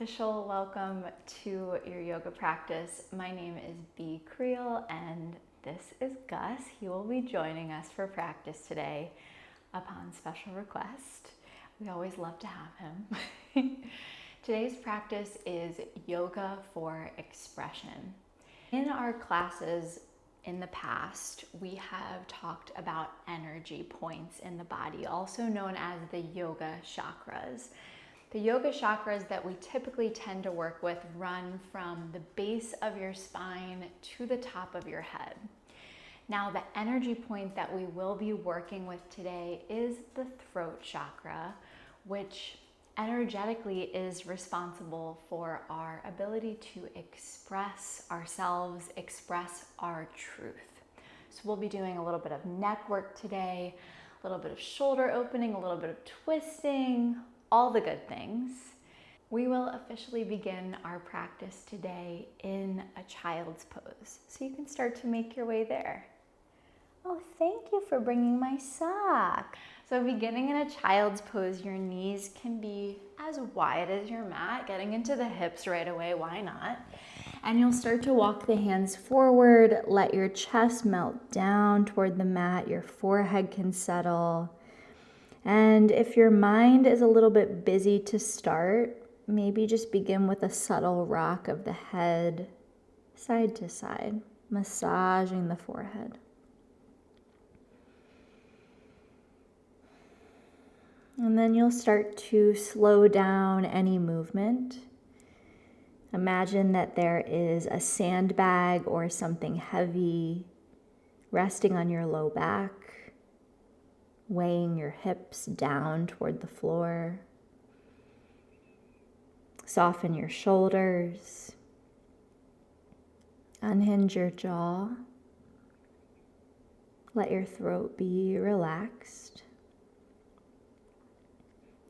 official welcome to your yoga practice. My name is B. Creel and this is Gus. He will be joining us for practice today upon special request. We always love to have him. Today's practice is yoga for expression. In our classes in the past, we have talked about energy points in the body, also known as the yoga chakras. The yoga chakras that we typically tend to work with run from the base of your spine to the top of your head. Now, the energy point that we will be working with today is the throat chakra, which energetically is responsible for our ability to express ourselves, express our truth. So we'll be doing a little bit of neck work today, a little bit of shoulder opening, a little bit of twisting, all the good things. We will officially begin our practice today in a child's pose. So you can start to make your way there. Oh, thank you for bringing my sock. So beginning in a child's pose, your knees can be as wide as your mat, getting into the hips right away, why not? And you'll start to walk the hands forward, let your chest melt down toward the mat, your forehead can settle. And if your mind is a little bit busy to start, maybe just begin with a subtle rock of the head, side to side, massaging the forehead. And then you'll start to slow down any movement. Imagine that there is a sandbag or something heavy resting on your low back, weighing your hips down toward the floor. Soften your shoulders. Unhinge your jaw. Let your throat be relaxed.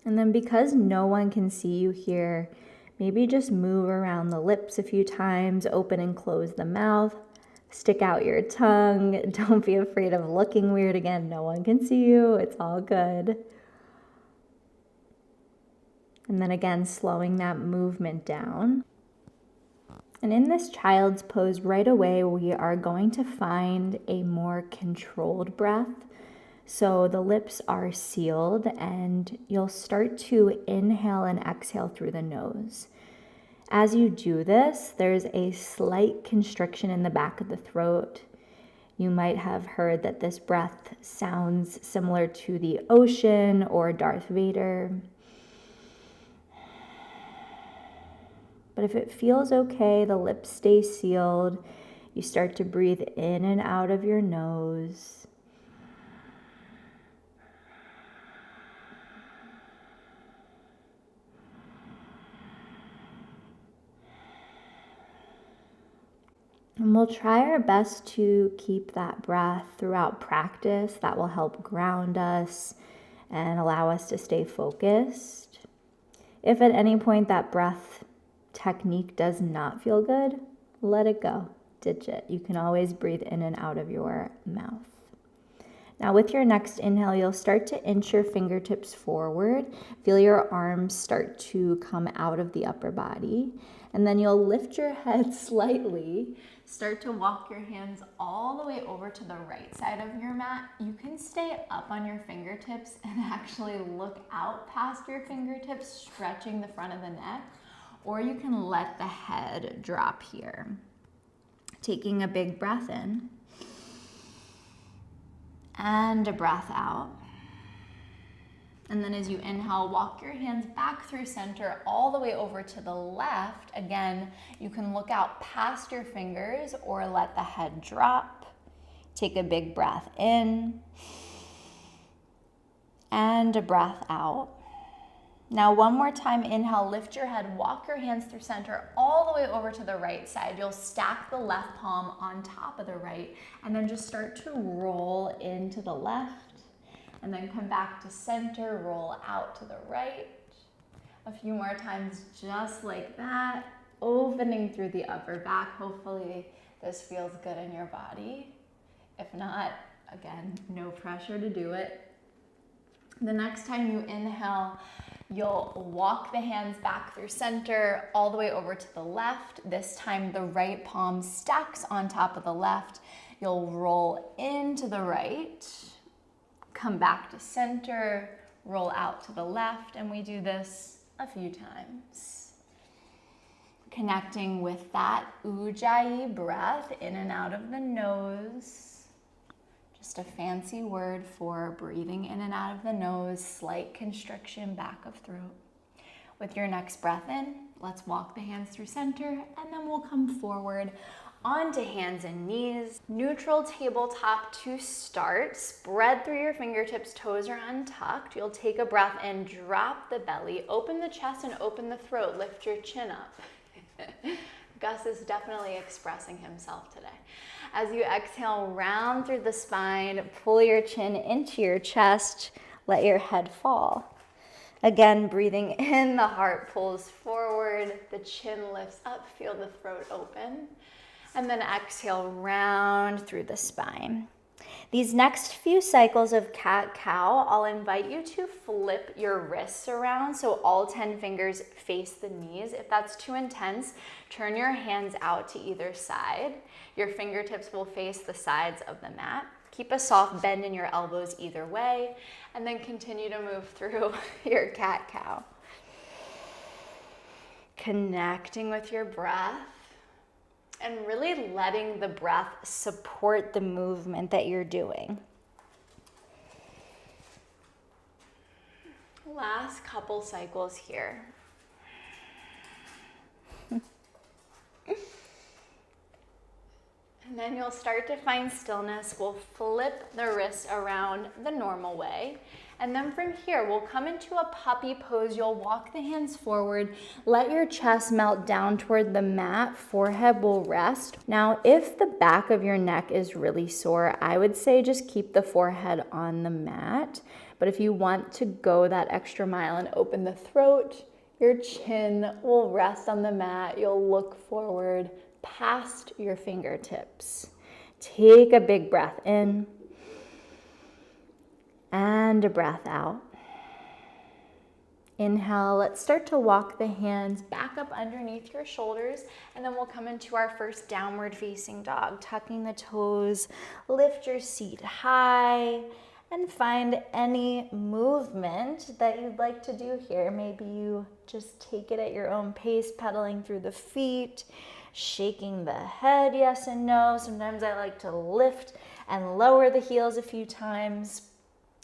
And then because no one can see you here, maybe just move around the lips a few times, open and close the mouth, stick out your tongue. Don't be afraid of looking weird again. No one can see you. It's all good. And then again, slowing that movement down. And in this child's pose, right away, we are going to find a more controlled breath. So the lips are sealed and you'll start to inhale and exhale through the nose. As you do this, there's a slight constriction in the back of the throat. You might have heard that this breath sounds similar to the ocean or Darth Vader. But if it feels okay, the lips stay sealed. You start to breathe in and out of your nose. And we'll try our best to keep that breath throughout practice. That will help ground us and allow us to stay focused. If at any point that breath technique does not feel good, let it go. Ditch it. You can always breathe in and out of your mouth. Now with your next inhale, you'll start to inch your fingertips forward. Feel your arms start to come out of the upper body. And then you'll lift your head slightly. Start to walk your hands all the way over to the right side of your mat. You can stay up on your fingertips and actually look out past your fingertips, stretching the front of the neck, or you can let the head drop here. Taking a big breath in and a breath out. And then as you inhale, walk your hands back through center all the way over to the left. Again, you can look out past your fingers or let the head drop. Take a big breath in and a breath out. Now one more time, inhale, lift your head, walk your hands through center all the way over to the right side. You'll stack the left palm on top of the right and then just start to roll into the left. And then come back to center, roll out to the right. A few more times just like that, opening through the upper back. Hopefully this feels good in your body. If not, again, no pressure to do it. The next time you inhale, You'll walk the hands back through center, all the way over to the left. This time the right palm stacks on top of the left. You'll roll into the right, come back to center, roll out to the left, and we do this a few times. Connecting with that Ujjayi breath in and out of the nose. Just a fancy word for breathing in and out of the nose, slight constriction back of throat. With your next breath in, let's walk the hands through center, and then we'll come forward onto hands and knees. Neutral tabletop to start. Spread through your fingertips, toes are untucked. You'll take a breath in, drop the belly, open the chest and open the throat, lift your chin up. Gus is definitely expressing himself today. As you exhale, round through the spine, pull your chin into your chest, let your head fall. Again, breathing in, the heart pulls forward, the chin lifts up, feel the throat open. And then exhale, round through the spine. These next few cycles of cat-cow, I'll invite you to flip your wrists around so all 10 fingers face the knees. If that's too intense, turn your hands out to either side. Your fingertips will face the sides of the mat. Keep a soft bend in your elbows either way, and then continue to move through your cat-cow. Connecting with your breath. And really letting the breath support the movement that you're doing. Last couple cycles here. And then you'll start to find stillness. We'll flip the wrists around the normal way. And then from here, we'll come into a puppy pose. You'll walk the hands forward. Let your chest melt down toward the mat. Forehead will rest. Now, if the back of your neck is really sore, I would say just keep the forehead on the mat. But if you want to go that extra mile and open the throat, your chin will rest on the mat. You'll look forward past your fingertips. Take a big breath in. And a breath out. Inhale, let's start to walk the hands back up underneath your shoulders, and then we'll come into our first downward facing dog. Tucking the toes, lift your seat high, and find any movement that you'd like to do here. Maybe you just take it at your own pace, pedaling through the feet, shaking the head, yes and no. Sometimes I like to lift and lower the heels a few times.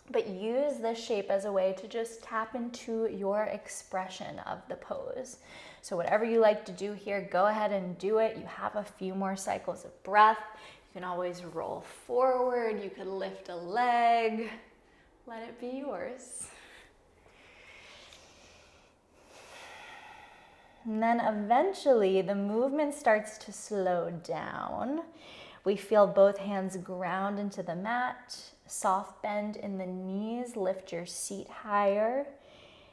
But use this shape as a way to just tap into your expression of the pose. So whatever you like to do here, go ahead and do it. You have a few more cycles of breath. You can always roll forward. You could lift a leg. Let it be yours. And then eventually the movement starts to slow down. We feel both hands ground into the mat. Soft bend in the knees, lift your seat higher.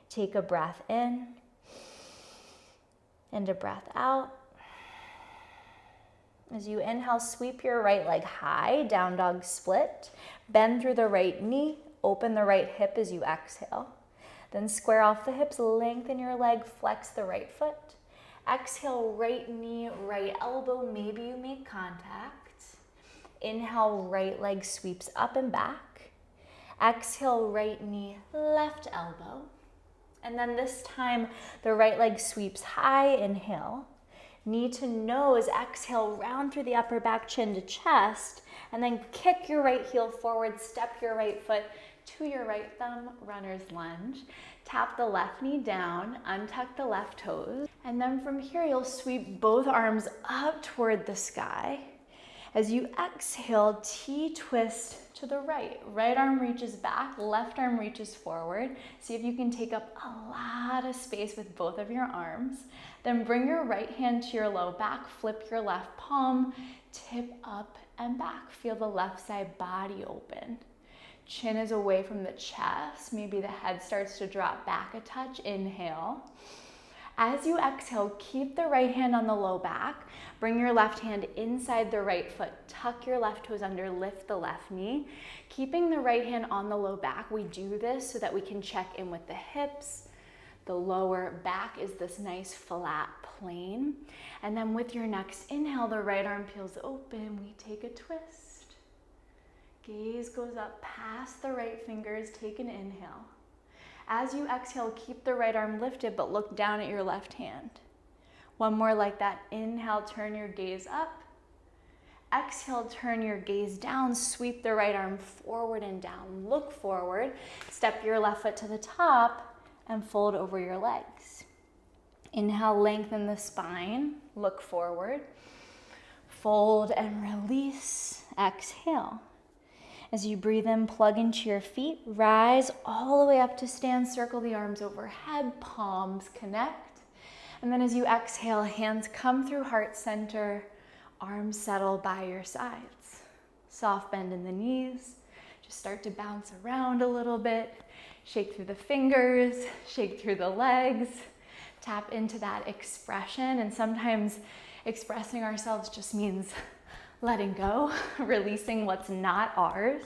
Take a breath in and a breath out. As you inhale, sweep your right leg high, down dog split. Bend through the right knee, open the right hip as you exhale. Then square off the hips, lengthen your leg, flex the right foot. Exhale, right knee, right elbow, maybe you make contact. Inhale, right leg sweeps up and back. Exhale, right knee, left elbow. And then this time, the right leg sweeps high, inhale. Knee to nose, exhale, round through the upper back, chin to chest. And then kick your right heel forward, step your right foot to your right thumb, runner's lunge. Tap the left knee down, untuck the left toes. And then from here, you'll sweep both arms up toward the sky. As you exhale, T-twist to the right. Right arm reaches back, left arm reaches forward. See if you can take up a lot of space with both of your arms. Then bring your right hand to your low back, flip your left palm, tip up and back. Feel the left side body open. Chin is away from the chest. Maybe the head starts to drop back a touch. Inhale. As you exhale, keep the right hand on the low back. Bring your left hand inside the right foot. Tuck your left toes under, lift the left knee. Keeping the right hand on the low back, we do this so that we can check in with the hips, The lower back is this nice flat plane. And then with your next inhale, the right arm peels open. We take a twist. Gaze goes up past the right fingers. Take an inhale. As you exhale, keep the right arm lifted, but look down at your left hand. One more like that. Inhale, turn your gaze up. Exhale, turn your gaze down. Sweep the right arm forward and down. Look forward. Step your left foot to the top and fold over your legs. Inhale, lengthen the spine. Look forward. Fold and release. Exhale. As you breathe in, plug into your feet. Rise all the way up to stand. Circle the arms overhead. Palms connect. And then as you exhale, hands come through heart center. Arms settle by your sides. Soft bend in the knees. Just start to bounce around a little bit. Shake through the fingers, shake through the legs. Tap into that expression. And sometimes expressing ourselves just means letting go, releasing what's not ours.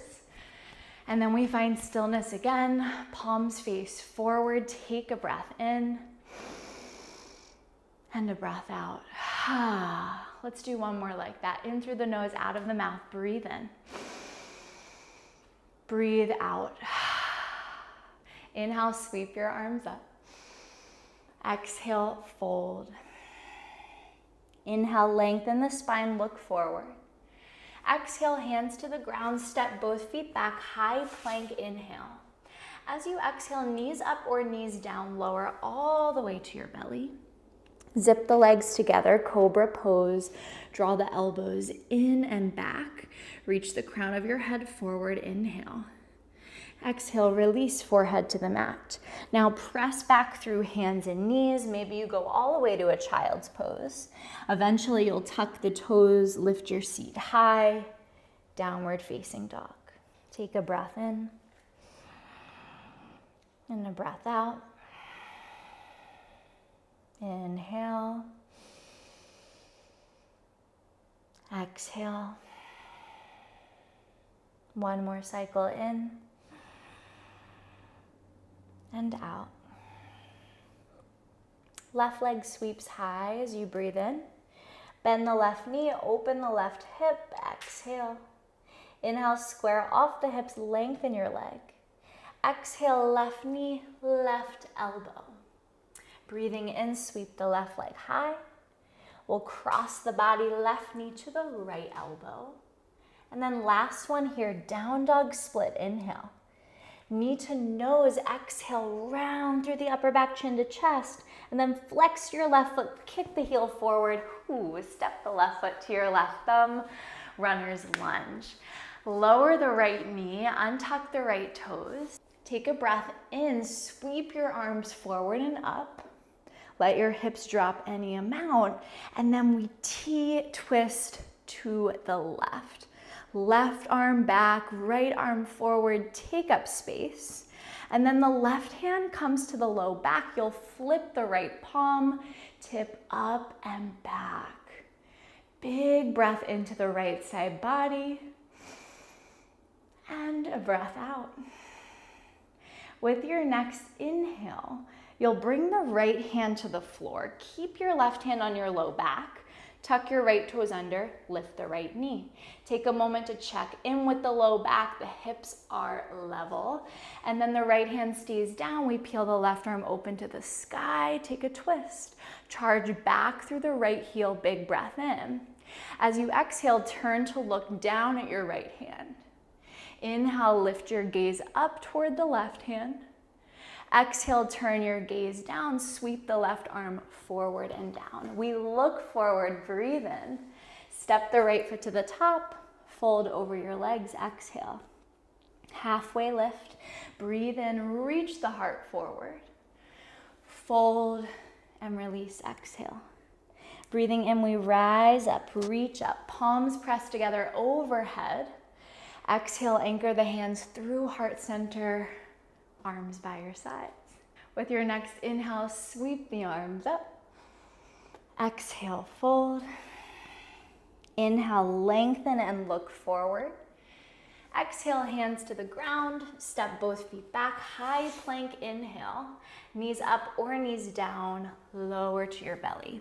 And then we find stillness again. Palms face forward. Take a breath in and a breath out. Let's do one more like that. In through the nose, out of the mouth. Breathe in. Breathe out. Inhale, sweep your arms up. Exhale, fold. Inhale, lengthen the spine, look forward. Exhale, hands to the ground, step both feet back, high plank inhale. As you exhale, knees up or knees down, lower all the way to your belly. Zip the legs together, cobra pose. Draw the elbows in and back. Reach the crown of your head forward, inhale. Exhale, release forehead to the mat. Now press back through hands and knees. Maybe you go all the way to a child's pose. Eventually you'll tuck the toes, lift your seat high, downward facing dog. Take a breath in and a breath out. Inhale. Exhale. One more cycle in and out. Left leg sweeps high as you breathe in. Bend the left knee, open the left hip, exhale. Inhale, square off the hips, lengthen your leg. Exhale, left knee, left elbow. Breathing in, sweep the left leg high. We'll cross the body, left knee to the right elbow. And then last one here, down dog split, inhale. Knee to nose, exhale, round through the upper back, chin to chest, and then flex your left foot, kick the heel forward. Step the left foot to your left thumb, runner's lunge. Lower the right knee, untuck the right toes. Take a breath in, sweep your arms forward and up. Let your hips drop any amount, and then we T-twist to the left. Left arm back, right arm forward, take up space. And then the left hand comes to the low back. You'll flip the right palm, tip up and back. Big breath into the right side body. And a breath out. With your next inhale, you'll bring the right hand to the floor. Keep your left hand on your low back. Tuck your right toes under, lift the right knee. Take a moment to check in with the low back. The hips are level. And then the right hand stays down. We peel the left arm open to the sky. Take a twist. Charge back through the right heel. Big breath in. As you exhale, turn to look down at your right hand. Inhale, lift your gaze up toward the left hand. Exhale, turn your gaze down, sweep the left arm forward and down. We look forward, breathe in. Step the right foot to the top, fold over your legs, exhale. Halfway lift, breathe in, reach the heart forward. Fold and release, exhale. Breathing in, we rise up, reach up, palms pressed together overhead. Exhale, anchor the hands through heart center, arms by your sides. With your next inhale, sweep the arms up. Exhale, fold. Inhale, lengthen and look forward. Exhale, hands to the ground, step both feet back, high plank, inhale, knees up or knees down, lower to your belly.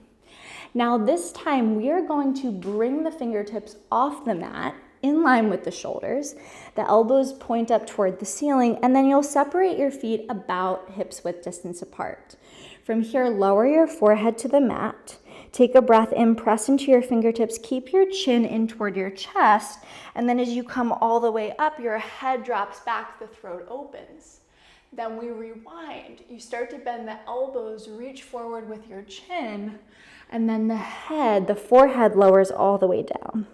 Now this time we are going to bring the fingertips off the mat in line with the shoulders. The elbows point up toward the ceiling, and then you'll separate your feet about hips width distance apart. From here, lower your forehead to the mat. Take a breath in, press into your fingertips, keep your chin in toward your chest, and then as you come all the way up, your head drops back, the throat opens. Then we rewind. You start to bend the elbows, reach forward with your chin, and then the forehead lowers all the way down.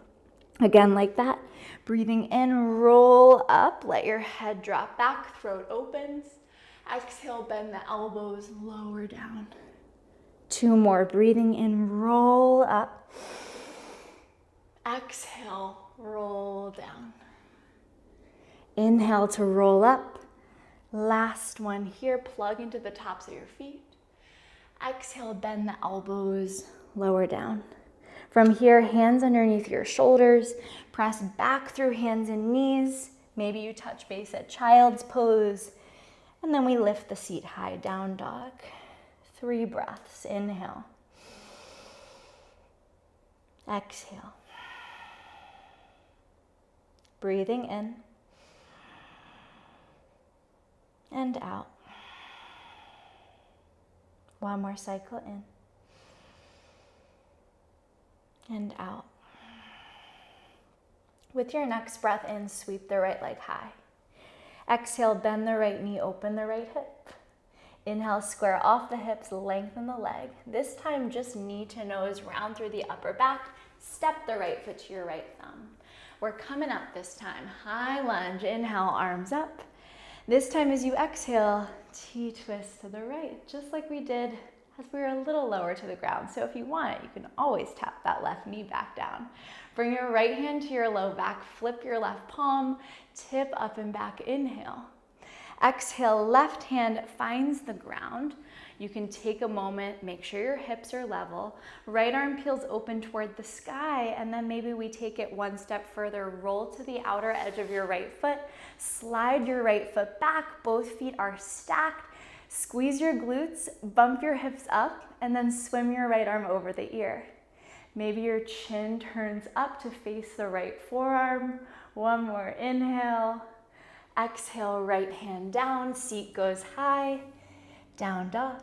Again, like that. Breathing in, roll up, let your head drop back, throat opens. Exhale, bend the elbows, lower down. 2 more, breathing in, roll up. Exhale, roll down. Inhale to roll up. Last one here, plug into the tops of your feet. Exhale, bend the elbows, lower down. From here, hands underneath your shoulders, press back through hands and knees. Maybe you touch base at child's pose. And then we lift the seat high, down dog. 3 breaths, inhale. Exhale. Breathing in and out. 1 more cycle in and out. With your next breath in, sweep the right leg high. Exhale, bend the right knee, open the right hip. Inhale, square off the hips, lengthen the leg. This time, just knee to nose, round through the upper back. Step the right foot to your right thumb. We're coming up this time. High lunge, inhale, arms up. This time as you exhale, T-twist to the right, just like we did as we were a little lower to the ground. So if you want, you can always tap that left knee back down. Bring your right hand to your low back, flip your left palm, tip up and back, inhale. Exhale, left hand finds the ground. You can take a moment, make sure your hips are level. Right arm peels open toward the sky, and then maybe we take it 1 step further. Roll to the outer edge of your right foot. Slide your right foot back. Both feet are stacked. Squeeze your glutes, bump your hips up, and then swim your right arm over the ear. Maybe your chin turns up to face the right forearm. 1 more, inhale. Exhale, right hand down, seat goes high, down dog.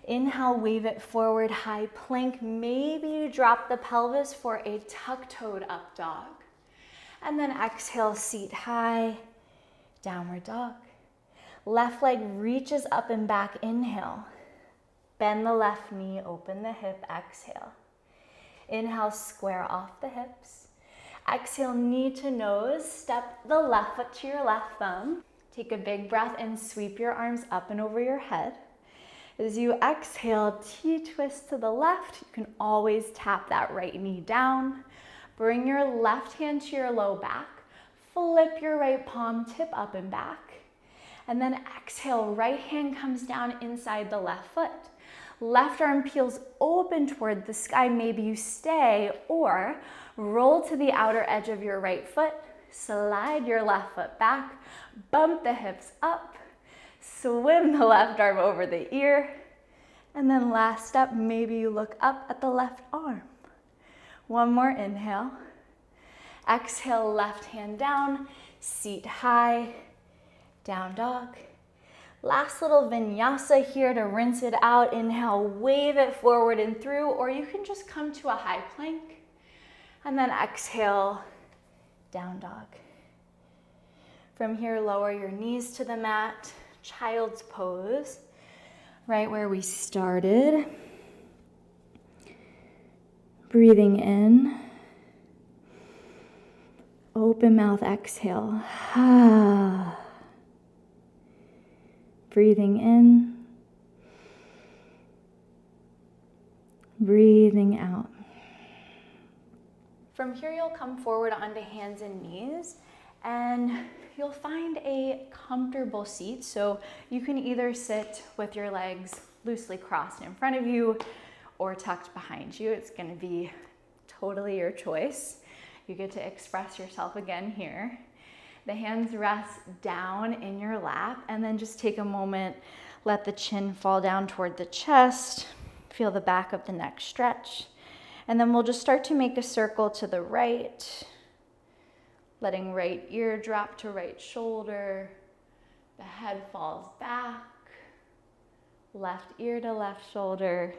Inhale, wave it forward, high plank. Maybe you drop the pelvis for a tuck-toed up dog. And then exhale, seat high, downward dog. Left leg reaches up and back, inhale. Bend the left knee, open the hip, exhale. Inhale, square off the hips. Exhale, knee to nose, step the left foot to your left thumb. Take a big breath and sweep your arms up and over your head. As you exhale, T-twist to the left. You can always tap that right knee down. Bring your left hand to your low back. Flip your right palm, tip up and back. And then exhale, right hand comes down inside the left foot. Left arm peels open toward the sky. Maybe you stay or roll to the outer edge of your right foot. Slide your left foot back. Bump the hips up. Swim the left arm over the ear. And then last step, maybe you look up at the left arm. 1 more inhale. Exhale, left hand down, seat high, down dog. Last little vinyasa here to rinse it out. Inhale, wave it forward and through, or you can just come to a high plank. And then exhale, down dog. From here, lower your knees to the mat, child's pose, right where we started. Breathing in. Open mouth, exhale. Breathing in. Breathing out. From here, you'll come forward onto hands and knees, and you'll find a comfortable seat. So you can either sit with your legs loosely crossed in front of you or tucked behind you. It's going to be totally your choice. You get to express yourself again here. The hands rest down in your lap, and then just take a moment, let the chin fall down toward the chest, feel the back of the neck stretch, and then we'll just start to make a circle to the right, letting right ear drop to right shoulder, the head falls back, left ear to left shoulder,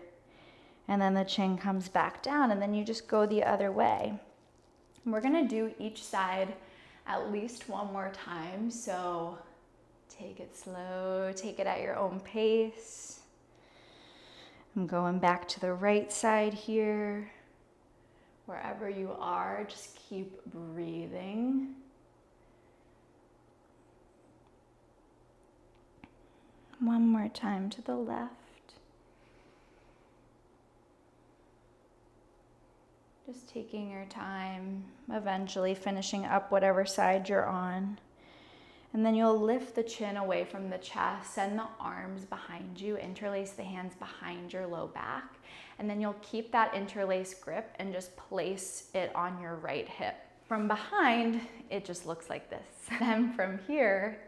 and then the chin comes back down, and then you just go the other way. We're gonna do each side at least one more time, so take it slow, take it at your own pace. I'm going back to the right side here. Wherever you are, just keep breathing. One more time to the left. Just taking your time, eventually finishing up whatever side you're on. And then you'll lift the chin away from the chest, send the arms behind you, interlace the hands behind your low back, and then you'll keep that interlaced grip and just place it on your right hip. From behind, it just looks like this. Then from here,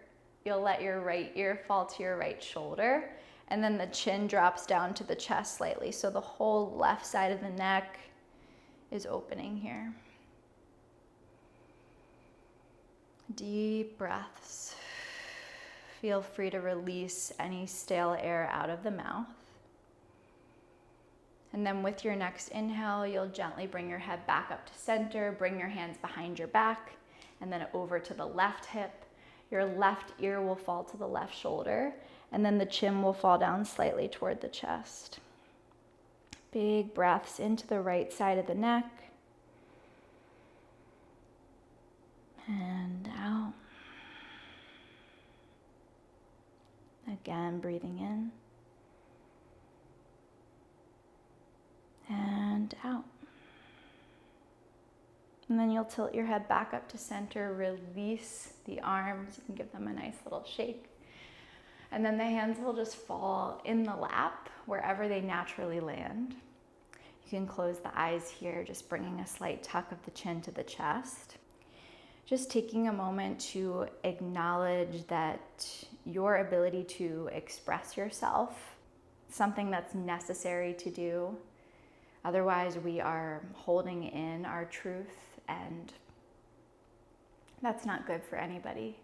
you'll let your right ear fall to your right shoulder, and then the chin drops down to the chest slightly. So the whole left side of the neck is opening here. Deep breaths. Feel free to release any stale air out of the mouth. And then with your next inhale, you'll gently bring your head back up to center, bring your hands behind your back, and then over to the left hip. Your left ear will fall to the left shoulder, and then the chin will fall down slightly toward the chest. Big breaths into the right side of the neck. And out. Again, breathing in. And out. And then you'll tilt your head back up to center, release the arms, you can give them a nice little shake. And then the hands will just fall in the lap, wherever they naturally land. You can close the eyes here, just bringing a slight tuck of the chin to the chest. Just taking a moment to acknowledge that your ability to express yourself, something that's necessary to do. Otherwise, we are holding in our truth, and that's not good for anybody.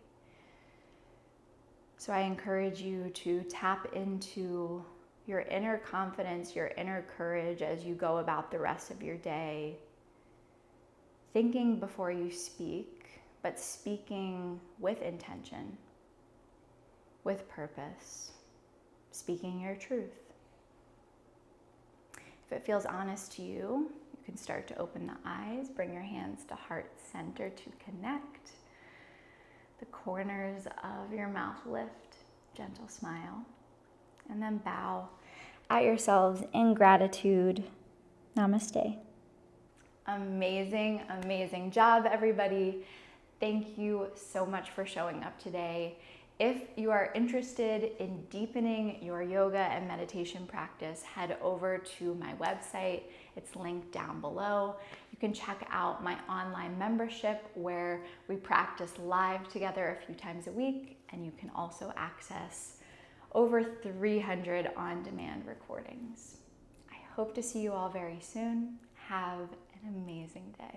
So I encourage you to tap into your inner confidence, your inner courage as you go about the rest of your day, thinking before you speak, but speaking with intention, with purpose, speaking your truth. If it feels honest to you, you can start to open the eyes, bring your hands to heart center to connect. The corners of your mouth lift, gentle smile, and then bow at yourselves in gratitude. Namaste. Amazing, amazing job, everybody. Thank you so much for showing up today. If you are interested in deepening your yoga and meditation practice, head over to my website. It's linked down below. You can check out my online membership where we practice live together a few times a week, and you can also access over 300 on-demand recordings. I hope to see you all very soon. Have an amazing day.